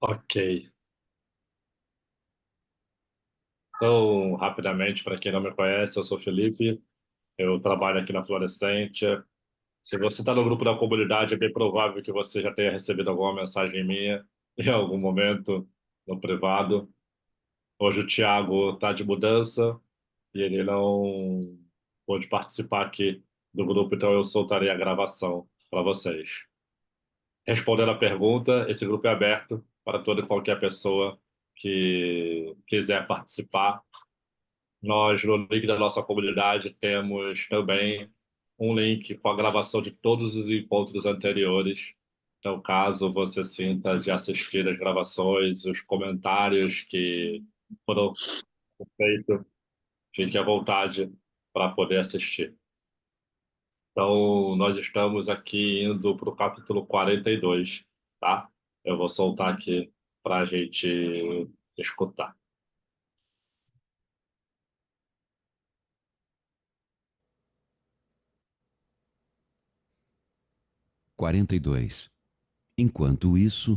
Ok. Então, rapidamente, para quem não me conhece, eu sou Felipe, eu trabalho aqui na Florescente. Se você está no grupo da comunidade, é bem provável que você já tenha recebido alguma mensagem minha em algum momento no privado. Hoje o Thiago está de mudança e ele não pôde participar aqui do grupo, então eu soltarei a gravação para vocês. Respondendo a pergunta, esse grupo é aberto para toda e qualquer pessoa que quiser participar. Nós, no link da nossa comunidade, temos também um link com a gravação de todos os encontros anteriores. Então, caso você sinta de assistir as gravações, os comentários que foram feitos, fique à vontade para poder assistir. Então, nós estamos aqui indo para o capítulo 42, tá? Eu vou soltar aqui para a gente escutar. 42. Enquanto isso,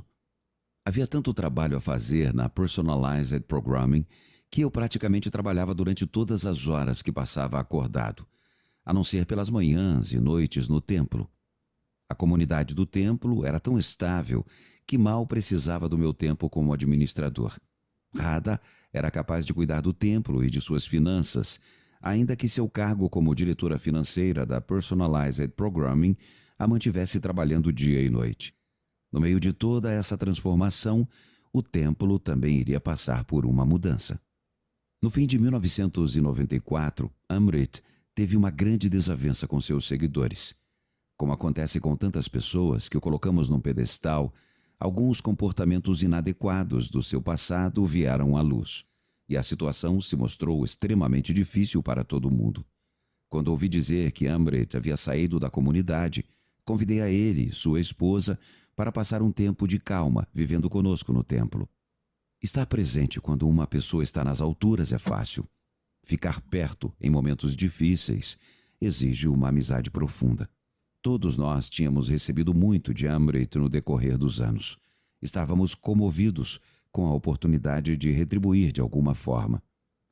havia tanto trabalho a fazer na Personalized Programming que eu praticamente trabalhava durante todas as horas que passava acordado, a não ser pelas manhãs e noites no templo. A comunidade do templo era tão estável que mal precisava do meu tempo como administrador. Rada era capaz de cuidar do templo e de suas finanças, ainda que seu cargo como diretora financeira da Personalized Programming a mantivesse trabalhando dia e noite. No meio de toda essa transformação, o templo também iria passar por uma mudança. No fim de 1994, Amrit teve uma grande desavença com seus seguidores. Como acontece com tantas pessoas que o colocamos num pedestal, alguns comportamentos inadequados do seu passado vieram à luz, e a situação se mostrou extremamente difícil para todo mundo. Quando ouvi dizer que Amrit havia saído da comunidade, convidei a ele e sua esposa para passar um tempo de calma vivendo conosco no templo. Estar presente quando uma pessoa está nas alturas é fácil. Ficar perto em momentos difíceis exige uma amizade profunda. Todos nós tínhamos recebido muito de Amrit no decorrer dos anos. Estávamos comovidos com a oportunidade de retribuir de alguma forma.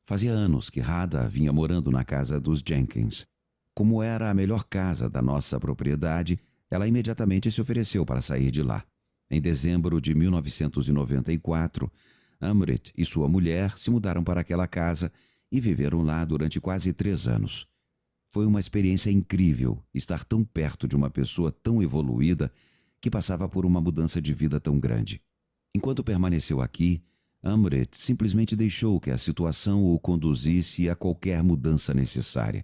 Fazia anos que Rada vinha morando na casa dos Jenkins. Como era a melhor casa da nossa propriedade, ela imediatamente se ofereceu para sair de lá. Em dezembro de 1994, Amrit e sua mulher se mudaram para aquela casa e viveram lá durante quase 3 anos. Foi uma experiência incrível estar tão perto de uma pessoa tão evoluída que passava por uma mudança de vida tão grande. Enquanto permaneceu aqui, Amrit simplesmente deixou que a situação o conduzisse a qualquer mudança necessária.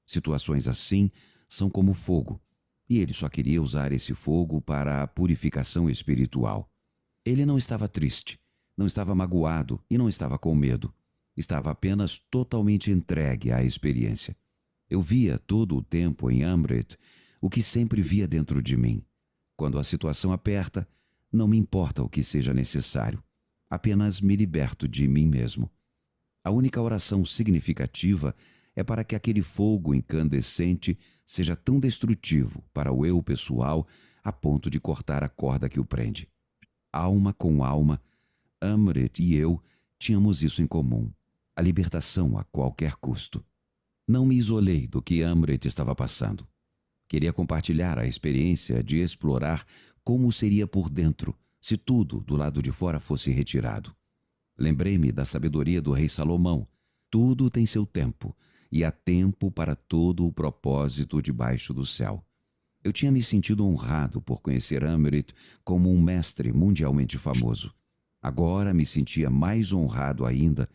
Situações assim são como fogo, e ele só queria usar esse fogo para a purificação espiritual. Ele não estava triste, não estava magoado e não estava com medo. Estava apenas totalmente entregue à experiência. Eu via todo o tempo em Amrit o que sempre via dentro de mim. Quando a situação aperta, não me importa o que seja necessário. Apenas me liberto de mim mesmo. A única oração significativa é para que aquele fogo incandescente seja tão destrutivo para o eu pessoal a ponto de cortar a corda que o prende. Alma com alma, Amrit e eu tínhamos isso em comum: a libertação a qualquer custo. Não me isolei do que Amrit estava passando. Queria compartilhar a experiência de explorar como seria por dentro se tudo do lado de fora fosse retirado. Lembrei-me da sabedoria do rei Salomão. Tudo tem seu tempo, e há tempo para todo o propósito debaixo do céu. Eu tinha me sentido honrado por conhecer Amrit como um mestre mundialmente famoso. Agora me sentia mais honrado ainda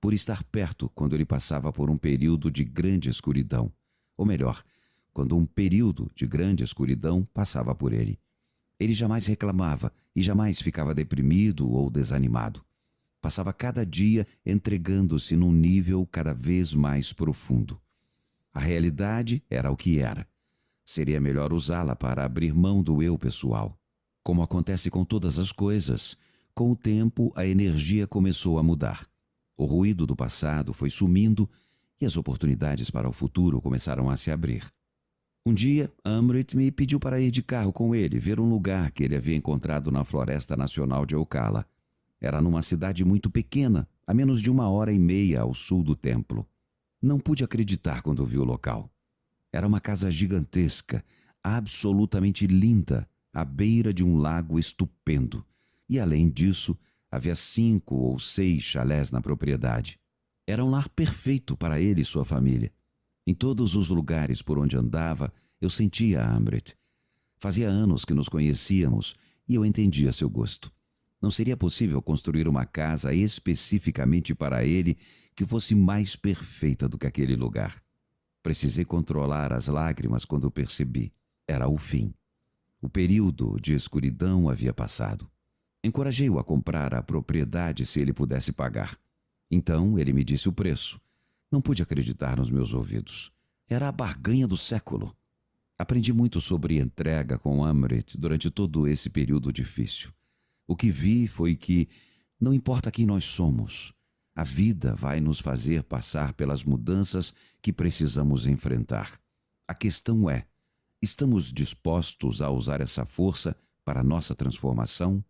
por estar perto quando ele passava por um período de grande escuridão. Ou melhor, quando um período de grande escuridão passava por ele. Ele jamais reclamava e jamais ficava deprimido ou desanimado. Passava cada dia entregando-se num nível cada vez mais profundo. A realidade era o que era. Seria melhor usá-la para abrir mão do eu pessoal. Como acontece com todas as coisas, com o tempo a energia começou a mudar. O ruído do passado foi sumindo e as oportunidades para o futuro começaram a se abrir. Um dia, Amrit me pediu para ir de carro com ele, ver um lugar que ele havia encontrado na Floresta Nacional de Ocala. Era numa cidade muito pequena, a menos de 1h30 ao sul do templo. Não pude acreditar quando vi o local. Era uma casa gigantesca, absolutamente linda, à beira de um lago estupendo. E além disso, havia 5 ou 6 chalés na propriedade. Era um lar perfeito para ele e sua família. Em todos os lugares por onde andava, eu sentia a Amrit. Fazia anos que nos conhecíamos e eu entendia seu gosto. Não seria possível construir uma casa especificamente para ele que fosse mais perfeita do que aquele lugar. Precisei controlar as lágrimas quando percebi. Era o fim. O período de escuridão havia passado. Encorajei-o a comprar a propriedade se ele pudesse pagar. Então ele me disse o preço. Não pude acreditar nos meus ouvidos. Era a barganha do século. Aprendi muito sobre entrega com Amrit durante todo esse período difícil. O que vi foi que, não importa quem nós somos, a vida vai nos fazer passar pelas mudanças que precisamos enfrentar. A questão é, estamos dispostos a usar essa força para a nossa transformação?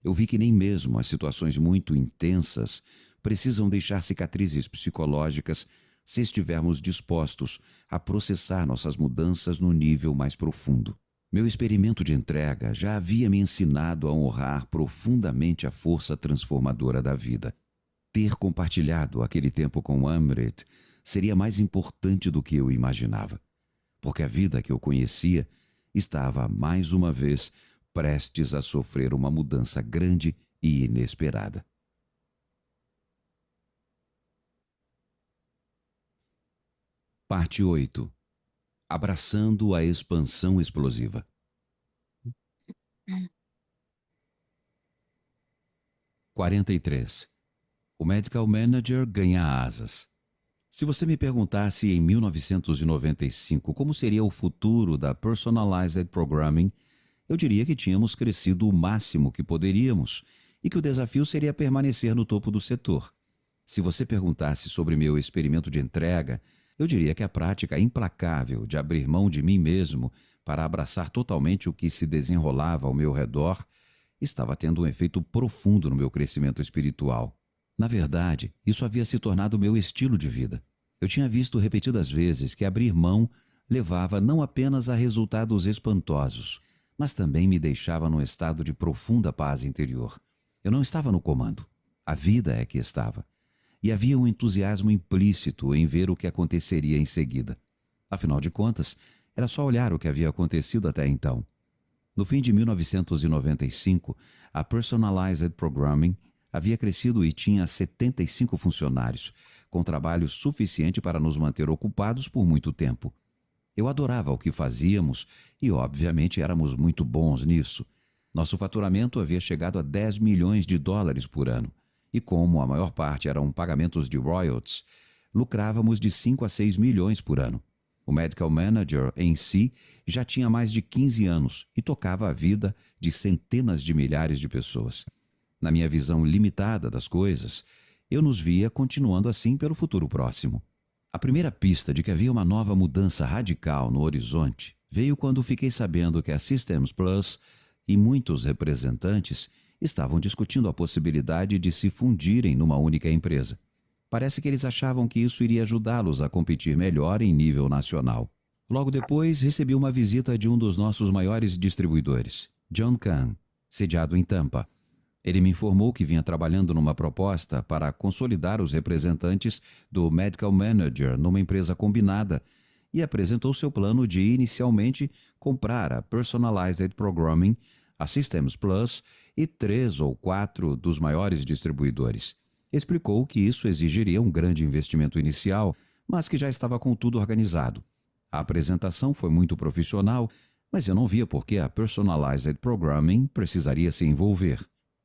Eu vi que nem mesmo as situações muito intensas precisam deixar cicatrizes psicológicas se estivermos dispostos a processar nossas mudanças no nível mais profundo. Meu experimento de entrega já havia me ensinado a honrar profundamente a força transformadora da vida. Ter compartilhado aquele tempo com Amrit seria mais importante do que eu imaginava, porque a vida que eu conhecia estava, mais uma vez, prestes a sofrer uma mudança grande e inesperada. Parte 8. Abraçando a expansão explosiva. 43. O Medical Manager ganha asas. Se você me perguntasse em 1995 como seria o futuro da Personalized Programming, eu diria que tínhamos crescido o máximo que poderíamos e que o desafio seria permanecer no topo do setor. Se você perguntasse sobre meu experimento de entrega, eu diria que a prática implacável de abrir mão de mim mesmo para abraçar totalmente o que se desenrolava ao meu redor estava tendo um efeito profundo no meu crescimento espiritual. Na verdade, isso havia se tornado meu estilo de vida. Eu tinha visto repetidas vezes que abrir mão levava não apenas a resultados espantosos, mas também me deixava num estado de profunda paz interior. Eu não estava no comando. A vida é que estava. E havia um entusiasmo implícito em ver o que aconteceria em seguida. Afinal de contas, era só olhar o que havia acontecido até então. No fim de 1995, a Personalized Programming havia crescido e tinha 75 funcionários, com trabalho suficiente para nos manter ocupados por muito tempo. Eu adorava o que fazíamos e, obviamente, éramos muito bons nisso. Nosso faturamento havia chegado a $10 milhões por ano. E como a maior parte eram pagamentos de royalties, lucrávamos de 5 a 6 milhões por ano. O Medical Manager em si já tinha mais de 15 anos e tocava a vida de centenas de milhares de pessoas. Na minha visão limitada das coisas, eu nos via continuando assim pelo futuro próximo. A primeira pista de que havia uma nova mudança radical no horizonte veio quando fiquei sabendo que a Systems Plus e muitos representantes estavam discutindo a possibilidade de se fundirem numa única empresa. Parece que eles achavam que isso iria ajudá-los a competir melhor em nível nacional. Logo depois, recebi uma visita de um dos nossos maiores distribuidores, John Kahn, sediado em Tampa. Ele me informou que vinha trabalhando numa proposta para consolidar os representantes do Medical Manager numa empresa combinada e apresentou seu plano de, inicialmente, comprar a Personalized Programming, a Systems Plus e 3 ou 4 dos maiores distribuidores. Explicou que isso exigiria um grande investimento inicial, mas que já estava com tudo organizado. A apresentação foi muito profissional, mas eu não via por que a Personalized Programming precisaria se envolver.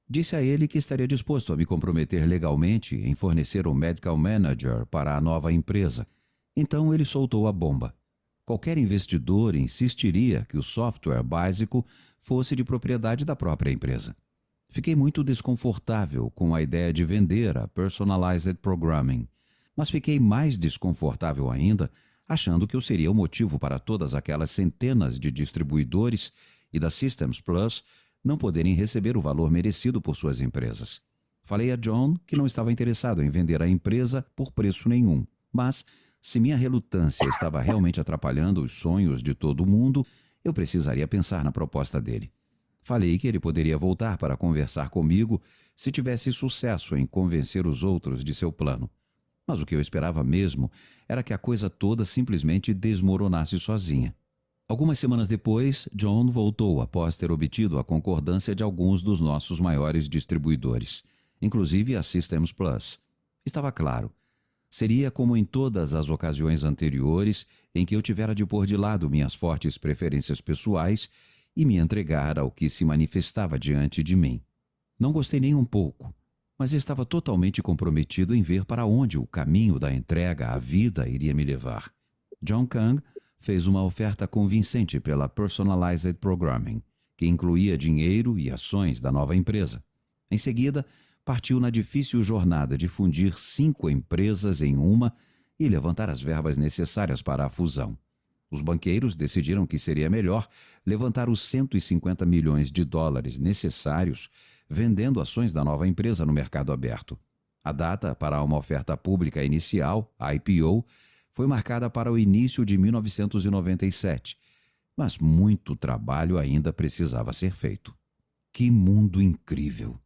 Disse a ele que estaria disposto a me comprometer legalmente em fornecer o Medical Manager para a nova empresa. Então ele soltou a bomba. Qualquer investidor insistiria que o software básico fosse de propriedade da própria empresa. Fiquei muito desconfortável com a ideia de vender a Personalized Programming, mas fiquei mais desconfortável ainda achando que eu seria o motivo para todas aquelas centenas de distribuidores e da Systems Plus não poderem receber o valor merecido por suas empresas. Falei a John que não estava interessado em vender a empresa por preço nenhum, mas se minha relutância estava realmente atrapalhando os sonhos de todo mundo, eu precisaria pensar na proposta dele. Falei que ele poderia voltar para conversar comigo se tivesse sucesso em convencer os outros de seu plano. Mas o que eu esperava mesmo era que a coisa toda simplesmente desmoronasse sozinha. Algumas semanas depois, John voltou após ter obtido a concordância de alguns dos nossos maiores distribuidores, inclusive a Systems Plus. Estava claro. Seria como em todas as ocasiões anteriores em que eu tivera de pôr de lado minhas fortes preferências pessoais e me entregar ao que se manifestava diante de mim. Não gostei nem um pouco, mas estava totalmente comprometido em ver para onde o caminho da entrega à vida iria me levar. John Kang fez uma oferta convincente pela Personalized Programming, que incluía dinheiro e ações da nova empresa. Em seguida, partiu na difícil jornada de fundir 5 empresas em uma e levantar as verbas necessárias para a fusão. Os banqueiros decidiram que seria melhor levantar os 150 milhões de dólares necessários vendendo ações da nova empresa no mercado aberto. A data para uma oferta pública inicial, a IPO, foi marcada para o início de 1997, mas muito trabalho ainda precisava ser feito. Que mundo incrível!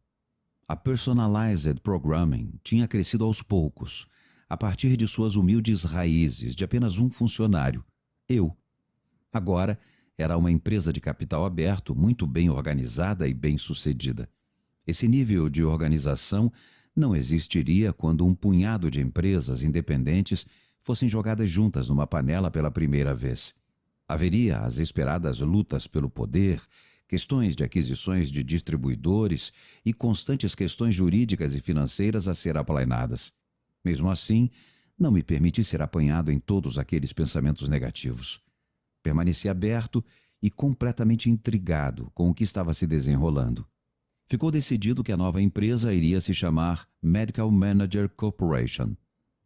A Personalized Programming tinha crescido aos poucos, a partir de suas humildes raízes de apenas um funcionário, eu. Agora, era uma empresa de capital aberto, muito bem organizada e bem-sucedida. Esse nível de organização não existiria quando um punhado de empresas independentes fossem jogadas juntas numa panela pela primeira vez. Haveria as esperadas lutas pelo poder, questões de aquisições de distribuidores e constantes questões jurídicas e financeiras a ser aplainadas. Mesmo assim, não me permiti ser apanhado em todos aqueles pensamentos negativos. Permaneci aberto e completamente intrigado com o que estava se desenrolando. Ficou decidido que a nova empresa iria se chamar Medical Manager Corporation.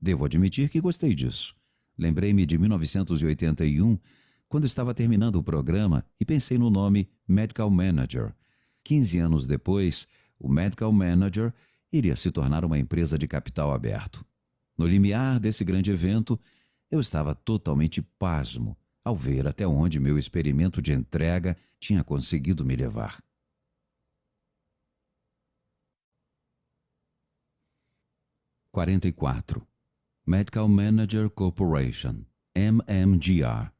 Devo admitir que gostei disso. Lembrei-me de 1981, quando estava terminando o programa, e pensei no nome Medical Manager. 15 anos depois, o Medical Manager iria se tornar uma empresa de capital aberto. No limiar desse grande evento, eu estava totalmente pasmo ao ver até onde meu experimento de entrega tinha conseguido me levar. – 44. Medical Manager Corporation, MMGR.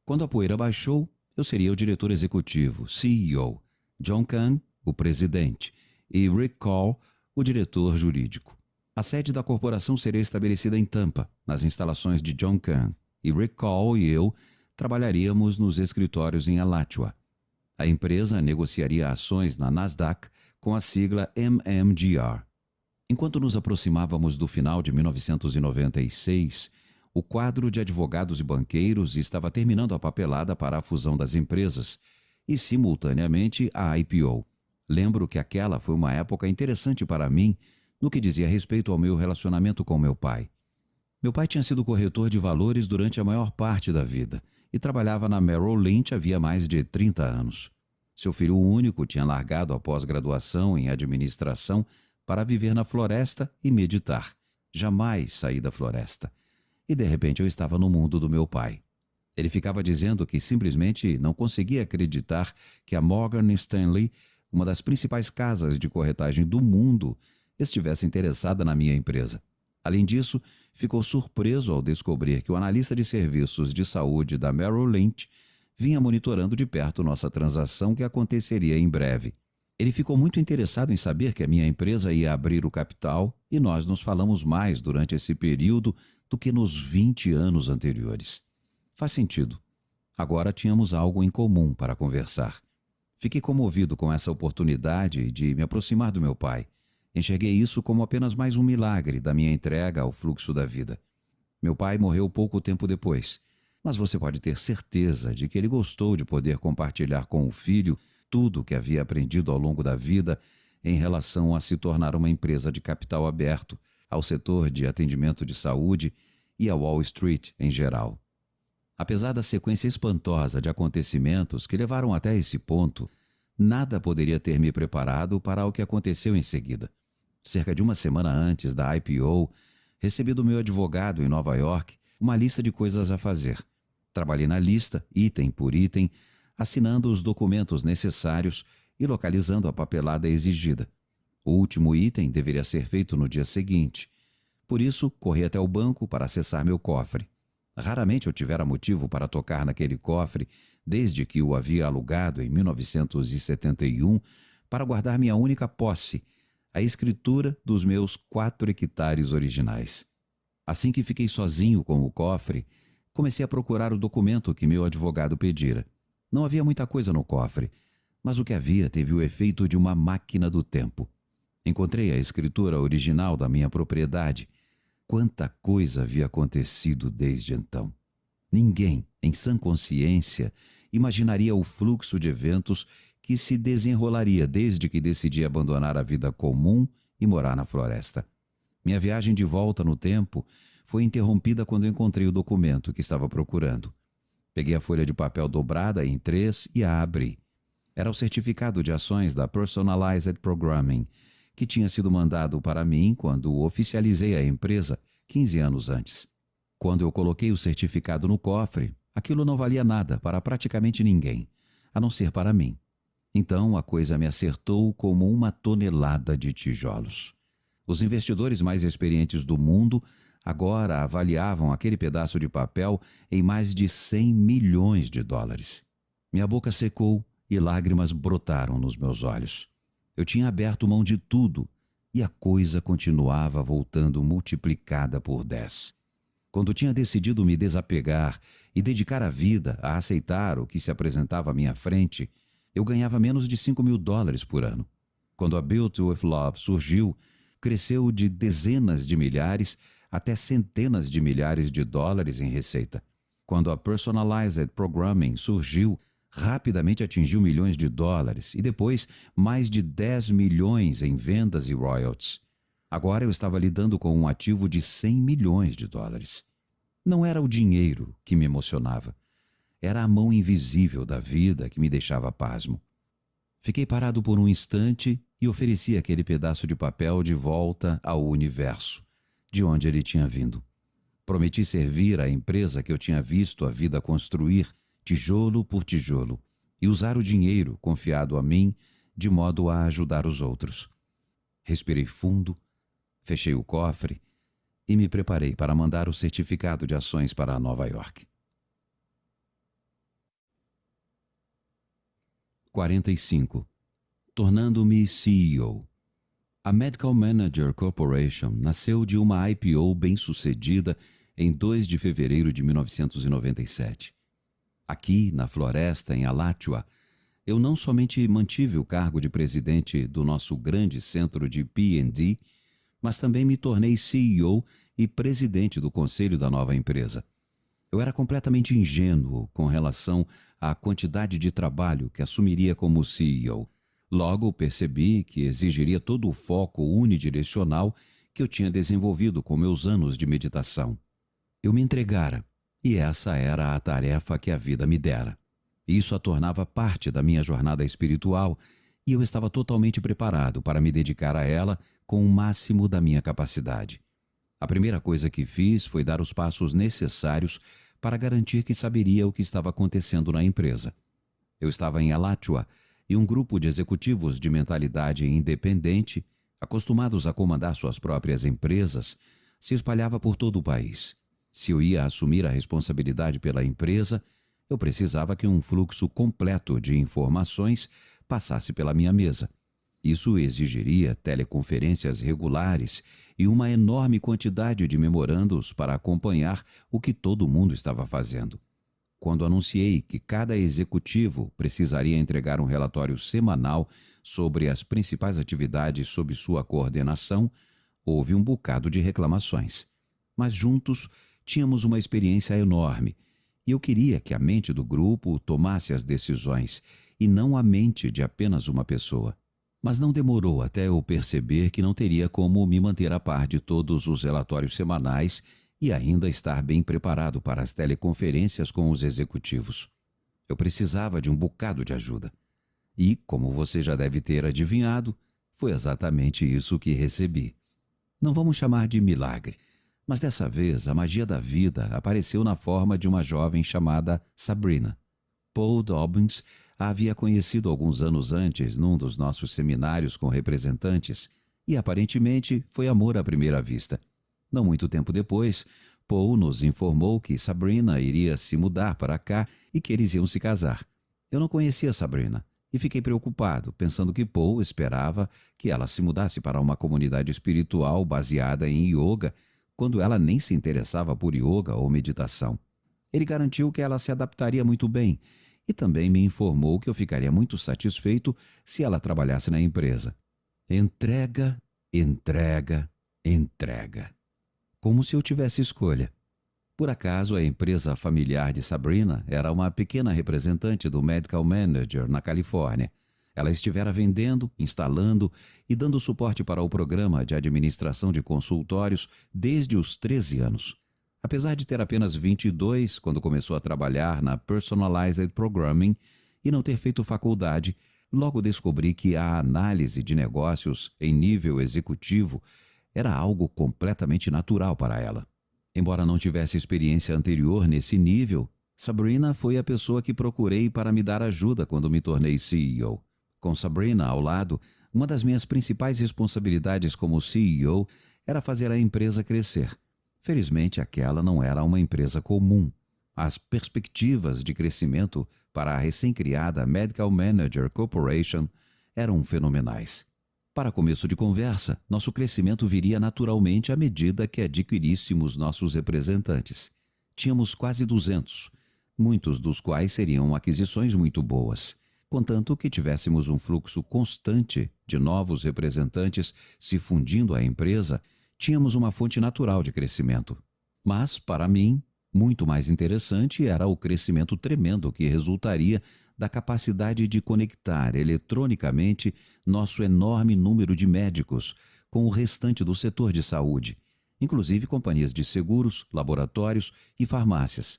Quando a poeira baixou, eu seria o diretor executivo, CEO, John Kang, o presidente, e Rick Call, o diretor jurídico. A sede da corporação seria estabelecida em Tampa, nas instalações de John Kang, e Rick Call e eu trabalharíamos nos escritórios em Alachua. A empresa negociaria ações na Nasdaq com a sigla MMGR. Enquanto nos aproximávamos do final de 1996, o quadro de advogados e banqueiros estava terminando a papelada para a fusão das empresas e, simultaneamente, a IPO. Lembro que aquela foi uma época interessante para mim no que dizia respeito ao meu relacionamento com meu pai. Meu pai tinha sido corretor de valores durante a maior parte da vida e trabalhava na Merrill Lynch havia mais de 30 anos. Seu filho único tinha largado a pós-graduação em administração para viver na floresta e meditar. Jamais saí da floresta. E de repente eu estava no mundo do meu pai. Ele ficava dizendo que simplesmente não conseguia acreditar que a Morgan Stanley, uma das principais casas de corretagem do mundo, estivesse interessada na minha empresa. Além disso, ficou surpreso ao descobrir que o analista de serviços de saúde da Merrill Lynch vinha monitorando de perto nossa transação que aconteceria em breve. Ele ficou muito interessado em saber que a minha empresa ia abrir o capital e nós nos falamos mais durante esse período do que nos 20 anos anteriores. Faz sentido. Agora tínhamos algo em comum para conversar. Fiquei comovido com essa oportunidade de me aproximar do meu pai. Enxerguei isso como apenas mais um milagre da minha entrega ao fluxo da vida. Meu pai morreu pouco tempo depois, mas você pode ter certeza de que ele gostou de poder compartilhar com o filho tudo o que havia aprendido ao longo da vida em relação a se tornar uma empresa de capital aberto, ao setor de atendimento de saúde e a Wall Street em geral. Apesar da sequência espantosa de acontecimentos que levaram até esse ponto, nada poderia ter me preparado para o que aconteceu em seguida. Cerca de uma semana antes da IPO, recebi do meu advogado em Nova York uma lista de coisas a fazer. Trabalhei na lista, item por item, assinando os documentos necessários e localizando a papelada exigida. O último item deveria ser feito no dia seguinte. Por isso, corri até o banco para acessar meu cofre. Raramente eu tivera motivo para tocar naquele cofre desde que o havia alugado em 1971 para guardar minha única posse, a escritura dos meus 4 hectares originais. Assim que fiquei sozinho com o cofre, comecei a procurar o documento que meu advogado pedira. Não havia muita coisa no cofre, mas o que havia teve o efeito de uma máquina do tempo. Encontrei a escritura original da minha propriedade. Quanta coisa havia acontecido desde então. Ninguém, em sã consciência, imaginaria o fluxo de eventos que se desenrolaria desde que decidi abandonar a vida comum e morar na floresta. Minha viagem de volta no tempo foi interrompida quando encontrei o documento que estava procurando. Peguei a folha de papel dobrada em 3 e a abri. Era o certificado de ações da Personalized Programming, que tinha sido mandado para mim quando oficializei a empresa 15 anos antes. Quando eu coloquei o certificado no cofre, aquilo não valia nada para praticamente ninguém, a não ser para mim. Então a coisa me acertou como uma tonelada de tijolos. Os investidores mais experientes do mundo agora avaliavam aquele pedaço de papel em mais de 100 milhões de dólares. Minha boca secou e lágrimas brotaram nos meus olhos. Eu tinha aberto mão de tudo e a coisa continuava voltando multiplicada por 10. Quando tinha decidido me desapegar e dedicar a vida a aceitar o que se apresentava à minha frente, eu ganhava menos de $5.000 por ano. Quando a Built with Love surgiu, cresceu de dezenas de milhares até centenas de milhares de dólares em receita. Quando a Personalized Programming surgiu, rapidamente atingiu milhões de dólares e depois mais de 10 milhões em vendas e royalties. Agora eu estava lidando com um ativo de 100 milhões de dólares. Não era o dinheiro que me emocionava. Era a mão invisível da vida que me deixava pasmo. Fiquei parado por um instante e ofereci aquele pedaço de papel de volta ao universo, de onde ele tinha vindo. Prometi servir a empresa que eu tinha visto a vida construir, tijolo por tijolo, e usar o dinheiro confiado a mim de modo a ajudar os outros. Respirei fundo, fechei o cofre e me preparei para mandar o certificado de ações para Nova York. 45. Tornando-me CEO. A Medical Manager Corporation nasceu de uma IPO bem-sucedida em 2 de fevereiro de 1997. Aqui, na floresta, em Alachua, eu não somente mantive o cargo de presidente do nosso grande centro de P&D, mas também me tornei CEO e presidente do conselho da nova empresa. Eu era completamente ingênuo com relação à quantidade de trabalho que assumiria como CEO. Logo percebi que exigiria todo o foco unidirecional que eu tinha desenvolvido com meus anos de meditação. Eu me entregara, e essa era a tarefa que a vida me dera. Isso a tornava parte da minha jornada espiritual e eu estava totalmente preparado para me dedicar a ela com o máximo da minha capacidade. A primeira coisa que fiz foi dar os passos necessários para garantir que saberia o que estava acontecendo na empresa. Eu estava em Alachua e um grupo de executivos de mentalidade independente, acostumados a comandar suas próprias empresas, se espalhava por todo o país. Se eu ia assumir a responsabilidade pela empresa, eu precisava que um fluxo completo de informações passasse pela minha mesa. Isso exigiria teleconferências regulares e uma enorme quantidade de memorandos para acompanhar o que todo mundo estava fazendo. Quando anunciei que cada executivo precisaria entregar um relatório semanal sobre as principais atividades sob sua coordenação, houve um bocado de reclamações. Mas juntos tínhamos uma experiência enorme e eu queria que a mente do grupo tomasse as decisões e não a mente de apenas uma pessoa. Mas não demorou até eu perceber que não teria como me manter a par de todos os relatórios semanais e ainda estar bem preparado para as teleconferências com os executivos. Eu precisava de um bocado de ajuda. E, como você já deve ter adivinhado, foi exatamente isso que recebi. Não vamos chamar de milagre, mas dessa vez a magia da vida apareceu na forma de uma jovem chamada Sabrina. Paul Dobbins a havia conhecido alguns anos antes num dos nossos seminários com representantes e aparentemente foi amor à primeira vista. Não muito tempo depois, Paul nos informou que Sabrina iria se mudar para cá e que eles iam se casar. Eu não conhecia Sabrina e fiquei preocupado, pensando que Paul esperava que ela se mudasse para uma comunidade espiritual baseada em yoga, quando ela nem se interessava por yoga ou meditação. Ele garantiu que ela se adaptaria muito bem e também me informou que eu ficaria muito satisfeito se ela trabalhasse na empresa. Entrega, entrega, entrega. Como se eu tivesse escolha. Por acaso, a empresa familiar de Sabrina era uma pequena representante do Medical Manager na Califórnia. Ela estivera vendendo, instalando e dando suporte para o programa de administração de consultórios desde os 13 anos. Apesar de ter apenas 22 quando começou a trabalhar na Personalized Programming e não ter feito faculdade, logo descobri que a análise de negócios em nível executivo era algo completamente natural para ela. Embora não tivesse experiência anterior nesse nível, Sabrina foi a pessoa que procurei para me dar ajuda quando me tornei CEO. Com Sabrina ao lado, uma das minhas principais responsabilidades como CEO era fazer a empresa crescer. Felizmente, aquela não era uma empresa comum. As perspectivas de crescimento para a recém-criada Medical Manager Corporation eram fenomenais. Para começo de conversa, nosso crescimento viria naturalmente à medida que adquiríssemos nossos representantes. Tínhamos quase 200, muitos dos quais seriam aquisições muito boas. Contanto que tivéssemos um fluxo constante de novos representantes se fundindo à empresa, tínhamos uma fonte natural de crescimento. Mas, para mim, muito mais interessante era o crescimento tremendo que resultaria da capacidade de conectar eletronicamente nosso enorme número de médicos com o restante do setor de saúde, inclusive companhias de seguros, laboratórios e farmácias.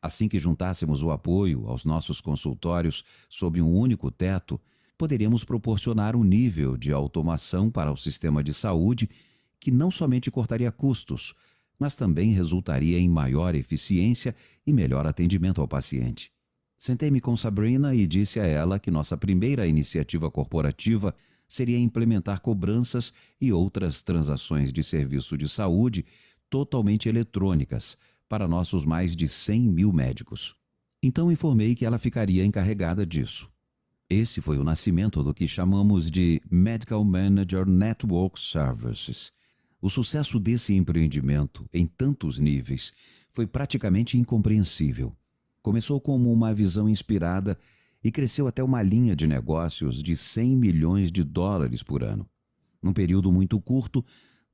Assim que juntássemos o apoio aos nossos consultórios sob um único teto, poderíamos proporcionar um nível de automação para o sistema de saúde que não somente cortaria custos, mas também resultaria em maior eficiência e melhor atendimento ao paciente. Sentei-me com Sabrina e disse a ela que nossa primeira iniciativa corporativa seria implementar cobranças e outras transações de serviço de saúde totalmente eletrônicas para nossos mais de 100 mil médicos. Então informei que ela ficaria encarregada disso. Esse foi o nascimento do que chamamos de Medical Manager Network Services. O sucesso desse empreendimento, em tantos níveis, foi praticamente incompreensível. Começou como uma visão inspirada e cresceu até uma linha de negócios de 100 milhões de dólares por ano. Num período muito curto,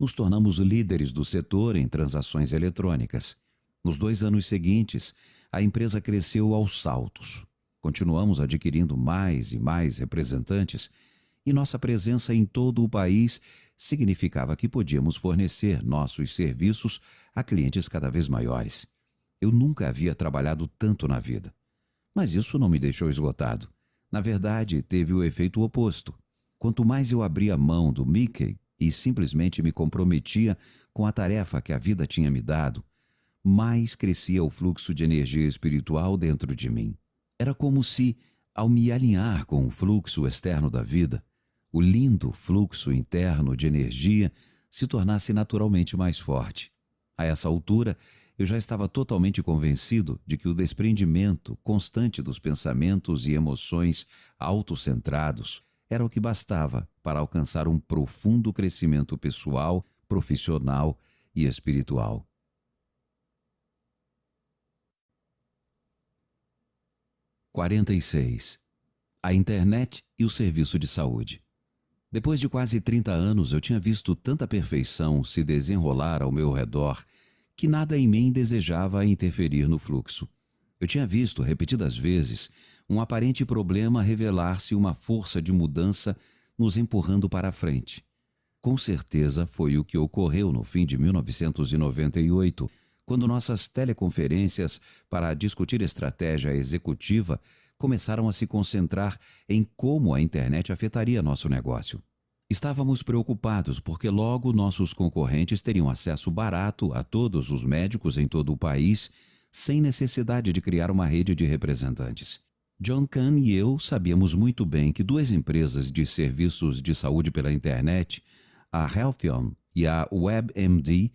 nos tornamos líderes do setor em transações eletrônicas. Nos 2 anos seguintes, a empresa cresceu aos saltos. Continuamos adquirindo mais e mais representantes e nossa presença em todo o país significava que podíamos fornecer nossos serviços a clientes cada vez maiores. Eu nunca havia trabalhado tanto na vida. Mas isso não me deixou esgotado. Na verdade, teve o efeito oposto. Quanto mais eu abria mão do Mickey e simplesmente me comprometia com a tarefa que a vida tinha me dado, mais crescia o fluxo de energia espiritual dentro de mim. Era como se, ao me alinhar com o fluxo externo da vida, o lindo fluxo interno de energia se tornasse naturalmente mais forte. A essa altura, eu já estava totalmente convencido de que o desprendimento constante dos pensamentos e emoções autocentrados era o que bastava para alcançar um profundo crescimento pessoal, profissional e espiritual. (46) A internet e o serviço de saúde. Depois de quase 30 anos, eu tinha visto tanta perfeição se desenrolar ao meu redor que nada em mim desejava interferir no fluxo. Eu tinha visto, repetidas vezes, um aparente problema revelar-se uma força de mudança nos empurrando para a frente. Com certeza foi o que ocorreu no fim de 1998, quando nossas teleconferências para discutir estratégia executiva começaram a se concentrar em como a internet afetaria nosso negócio. Estávamos preocupados porque logo nossos concorrentes teriam acesso barato a todos os médicos em todo o país, sem necessidade de criar uma rede de representantes. John Kahn e eu sabíamos muito bem que duas empresas de serviços de saúde pela internet, a Healthion e a WebMD,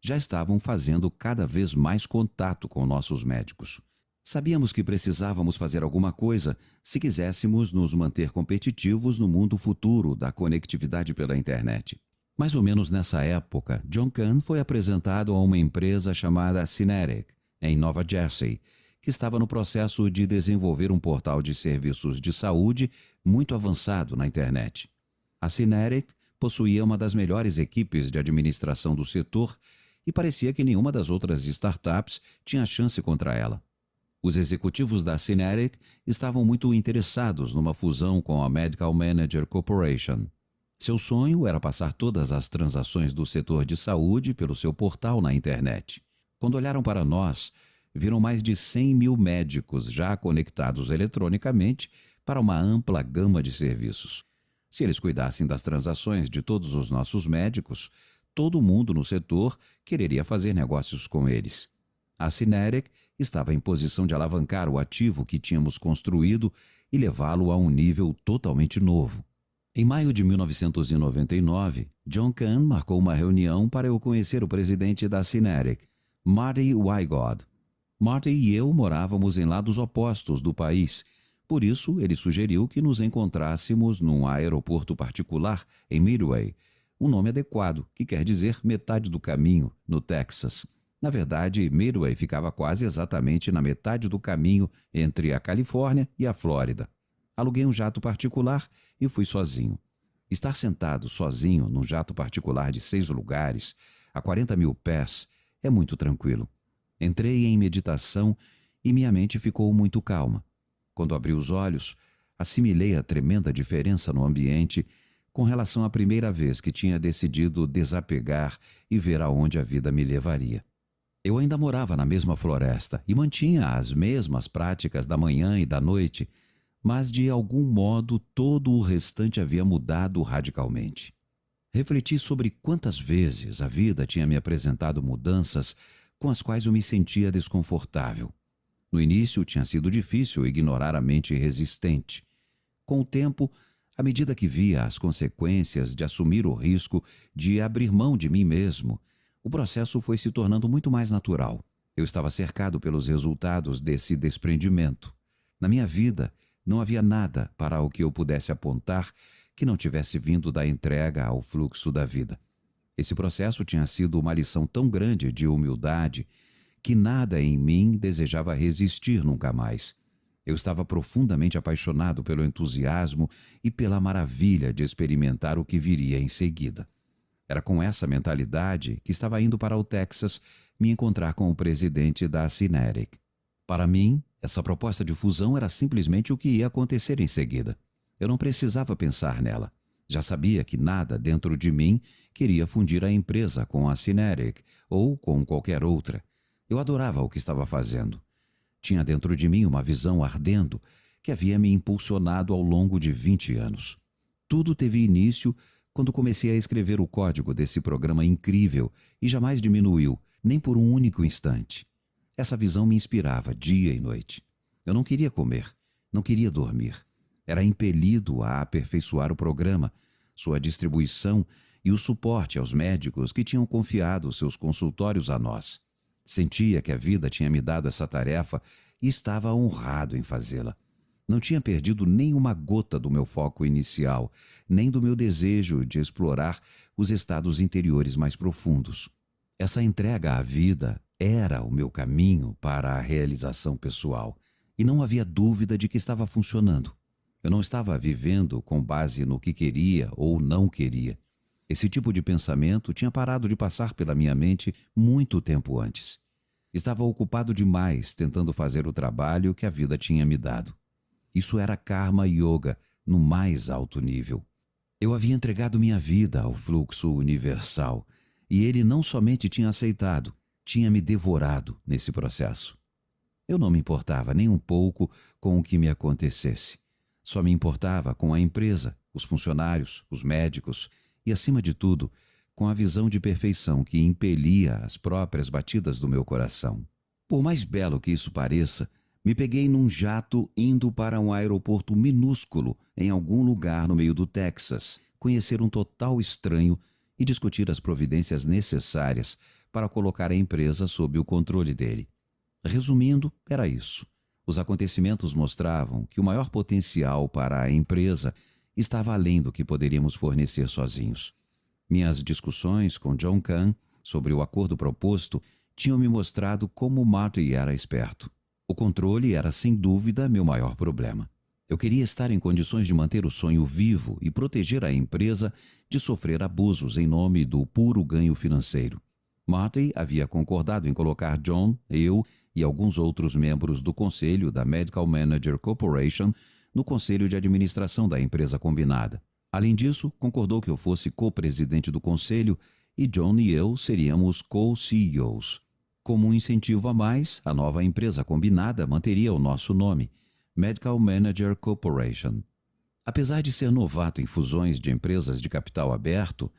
já estavam fazendo cada vez mais contato com nossos médicos. Sabíamos que precisávamos fazer alguma coisa se quiséssemos nos manter competitivos no mundo futuro da conectividade pela internet. Mais ou menos nessa época, John Kahn foi apresentado a uma empresa chamada Synetic, em Nova Jersey, que estava no processo de desenvolver um portal de serviços de saúde muito avançado na internet. A Synetic possuía uma das melhores equipes de administração do setor e parecia que nenhuma das outras startups tinha chance contra ela. Os executivos da Synetic estavam muito interessados numa fusão com a Medical Manager Corporation. Seu sonho era passar todas as transações do setor de saúde pelo seu portal na internet. Quando olharam para nós, viram mais de 100 mil médicos já conectados eletronicamente para uma ampla gama de serviços. Se eles cuidassem das transações de todos os nossos médicos, todo mundo no setor quereria fazer negócios com eles. A Synetic estava em posição de alavancar o ativo que tínhamos construído e levá-lo a um nível totalmente novo. Em maio de 1999, John Kahn marcou uma reunião para eu conhecer o presidente da Synetic, Marty Wygod. Marty e eu morávamos em lados opostos do país, por isso ele sugeriu que nos encontrássemos num aeroporto particular em Midway, um nome adequado, que quer dizer metade do caminho, no Texas. Na verdade, Midway ficava quase exatamente na metade do caminho entre a Califórnia e a Flórida. Aluguei um jato particular e fui sozinho. Estar sentado sozinho num jato particular de 6 lugares, a 40 mil pés, é muito tranquilo. Entrei em meditação e minha mente ficou muito calma. Quando abri os olhos, assimilei a tremenda diferença no ambiente com relação à primeira vez que tinha decidido desapegar e ver aonde a vida me levaria. Eu ainda morava na mesma floresta e mantinha as mesmas práticas da manhã e da noite, mas de algum modo todo o restante havia mudado radicalmente. Refleti sobre quantas vezes a vida tinha me apresentado mudanças com as quais eu me sentia desconfortável. No início tinha sido difícil ignorar a mente resistente. Com o tempo, à medida que via as consequências de assumir o risco de abrir mão de mim mesmo, o processo foi se tornando muito mais natural. Eu estava cercado pelos resultados desse desprendimento. Na minha vida, não havia nada para o que eu pudesse apontar que não tivesse vindo da entrega ao fluxo da vida. Esse processo tinha sido uma lição tão grande de humildade que nada em mim desejava resistir nunca mais. Eu estava profundamente apaixonado pelo entusiasmo e pela maravilha de experimentar o que viria em seguida. Era com essa mentalidade que estava indo para o Texas me encontrar com o presidente da Synetic. Para mim, essa proposta de fusão era simplesmente o que ia acontecer em seguida. Eu não precisava pensar nela. Já sabia que nada dentro de mim queria fundir a empresa com a Synetic ou com qualquer outra. Eu adorava o que estava fazendo. Tinha dentro de mim uma visão ardendo que havia me impulsionado ao longo de 20 anos. Tudo teve início quando comecei a escrever o código desse programa incrível e jamais diminuiu, nem por um único instante. Essa visão me inspirava dia e noite. Eu não queria comer, não queria dormir. Era impelido a aperfeiçoar o programa, sua distribuição e o suporte aos médicos que tinham confiado seus consultórios a nós. Sentia que a vida tinha me dado essa tarefa e estava honrado em fazê-la. Não tinha perdido nem uma gota do meu foco inicial, nem do meu desejo de explorar os estados interiores mais profundos. Essa entrega à vida era o meu caminho para a realização pessoal, e não havia dúvida de que estava funcionando. Eu não estava vivendo com base no que queria ou não queria. Esse tipo de pensamento tinha parado de passar pela minha mente muito tempo antes. Estava ocupado demais tentando fazer o trabalho que a vida tinha me dado. Isso era Karma Yoga no mais alto nível. Eu havia entregado minha vida ao fluxo universal, e ele não somente tinha aceitado, tinha me devorado nesse processo. Eu não me importava nem um pouco com o que me acontecesse. Só me importava com a empresa, os funcionários, os médicos e, acima de tudo, com a visão de perfeição que impelia as próprias batidas do meu coração. Por mais belo que isso pareça, me peguei num jato indo para um aeroporto minúsculo em algum lugar no meio do Texas, conhecer um total estranho e discutir as providências necessárias para colocar a empresa sob o controle dele. Resumindo, era isso. Os acontecimentos mostravam que o maior potencial para a empresa estava além do que poderíamos fornecer sozinhos. Minhas discussões com John Kahn sobre o acordo proposto tinham me mostrado como Marty era esperto. O controle era, sem dúvida, meu maior problema. Eu queria estar em condições de manter o sonho vivo e proteger a empresa de sofrer abusos em nome do puro ganho financeiro. Marty havia concordado em colocar John, eu e alguns outros membros do conselho da Medical Manager Corporation no conselho de administração da empresa combinada. Além disso, concordou que eu fosse co-presidente do conselho e John e eu seríamos co-CEOs. Como um incentivo a mais, a nova empresa combinada manteria o nosso nome, Medical Manager Corporation. Apesar de ser novato em fusões de empresas de capital aberto,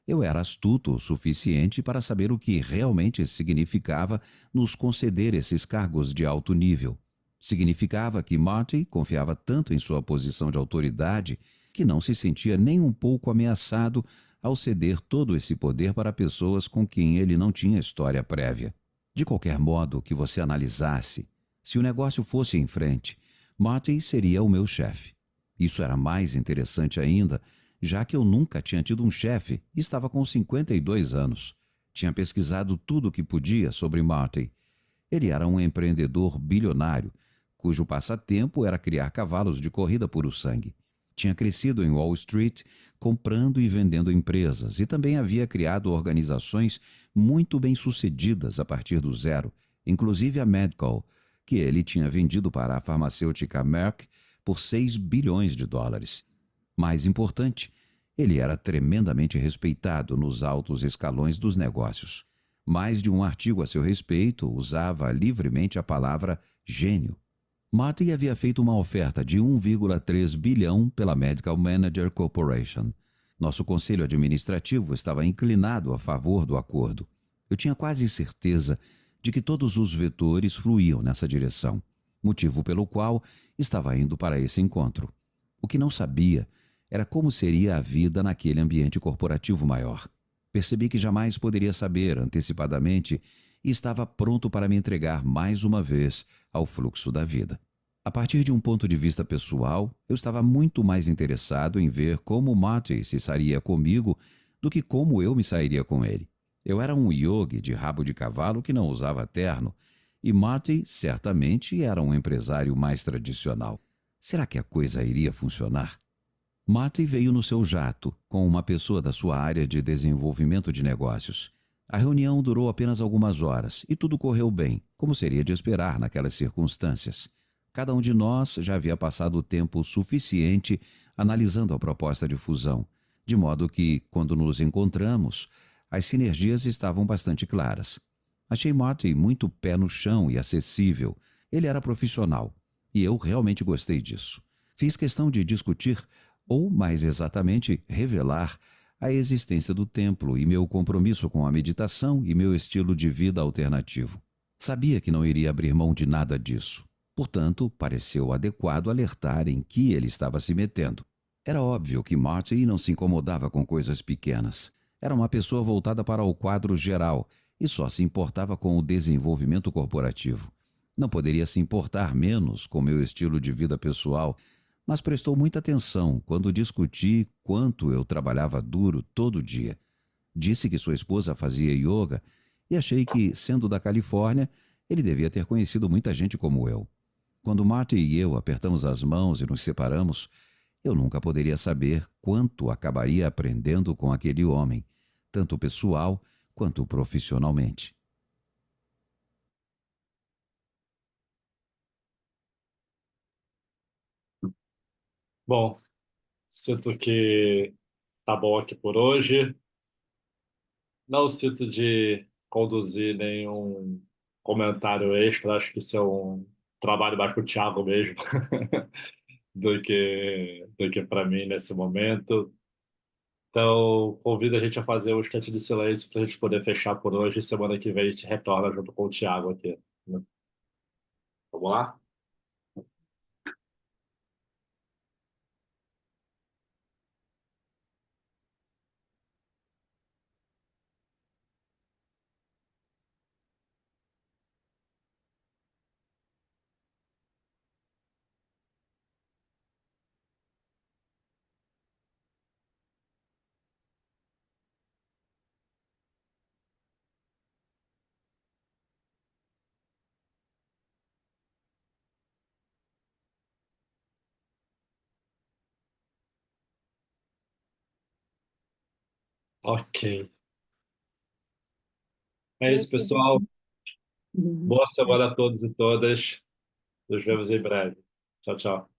eu era astuto o suficiente para saber o que realmente significava nos conceder esses cargos de alto nível. Significava que Marty confiava tanto em sua posição de autoridade que não se sentia nem um pouco ameaçado ao ceder todo esse poder para pessoas com quem ele não tinha história prévia. De qualquer modo que você analisasse, se o negócio fosse em frente, Marty seria o meu chefe. Isso era mais interessante ainda, já que eu nunca tinha tido um chefe e estava com 52 anos. Tinha pesquisado tudo o que podia sobre Marty. Ele era um empreendedor bilionário, cujo passatempo era criar cavalos de corrida puro sangue. Tinha crescido em Wall Street, comprando e vendendo empresas, e também havia criado organizações muito bem-sucedidas a partir do zero, inclusive a Medcal, que ele tinha vendido para a farmacêutica Merck por 6 bilhões de dólares. Mais importante, ele era tremendamente respeitado nos altos escalões dos negócios. Mais de um artigo a seu respeito usava livremente a palavra gênio. Marty havia feito uma oferta de 1,3 bilhão pela Medical Manager Corporation. Nosso conselho administrativo estava inclinado a favor do acordo. Eu tinha quase certeza de que todos os vetores fluíam nessa direção, motivo pelo qual estava indo para esse encontro. O que não sabia era como seria a vida naquele ambiente corporativo maior. Percebi que jamais poderia saber antecipadamente e estava pronto para me entregar mais uma vez ao fluxo da vida. A partir de um ponto de vista pessoal, eu estava muito mais interessado em ver como Marty se sairia comigo do que como eu me sairia com ele. Eu era um yogi de rabo de cavalo que não usava terno, e Marty certamente era um empresário mais tradicional. Será que a coisa iria funcionar? Marty veio no seu jato, com uma pessoa da sua área de desenvolvimento de negócios. A reunião durou apenas algumas horas e tudo correu bem, como seria de esperar naquelas circunstâncias. Cada um de nós já havia passado tempo suficiente analisando a proposta de fusão, de modo que, quando nos encontramos, as sinergias estavam bastante claras. Achei Marty muito pé no chão e acessível. Ele era profissional, e eu realmente gostei disso. Fiz questão de discutir, ou mais exatamente, revelar a existência do templo e meu compromisso com a meditação e meu estilo de vida alternativo. Sabia que não iria abrir mão de nada disso. Portanto, pareceu adequado alertar em que ele estava se metendo. Era óbvio que Marty não se incomodava com coisas pequenas. Era uma pessoa voltada para o quadro geral e só se importava com o desenvolvimento corporativo. Não poderia se importar menos com meu estilo de vida pessoal, mas prestou muita atenção quando discuti quanto eu trabalhava duro todo dia. Disse que sua esposa fazia yoga e achei que, sendo da Califórnia, ele devia ter conhecido muita gente como eu. Quando Marty e eu apertamos as mãos e nos separamos, eu nunca poderia saber quanto acabaria aprendendo com aquele homem, tanto pessoal quanto profissionalmente. Bom, sinto que tá bom aqui por hoje. Não sinto de conduzir nenhum comentário extra. Acho que isso é um trabalho mais para o Thiago mesmo do que para mim nesse momento. Então, convido a gente a fazer um instante de silêncio para a gente poder fechar por hoje. Semana que vem a gente retorna junto com o Thiago aqui, né? Vamos lá? Ok. É isso, Ok. pessoal. Uhum. Boa semana a todos e todas. Nos vemos em breve. Tchau, tchau.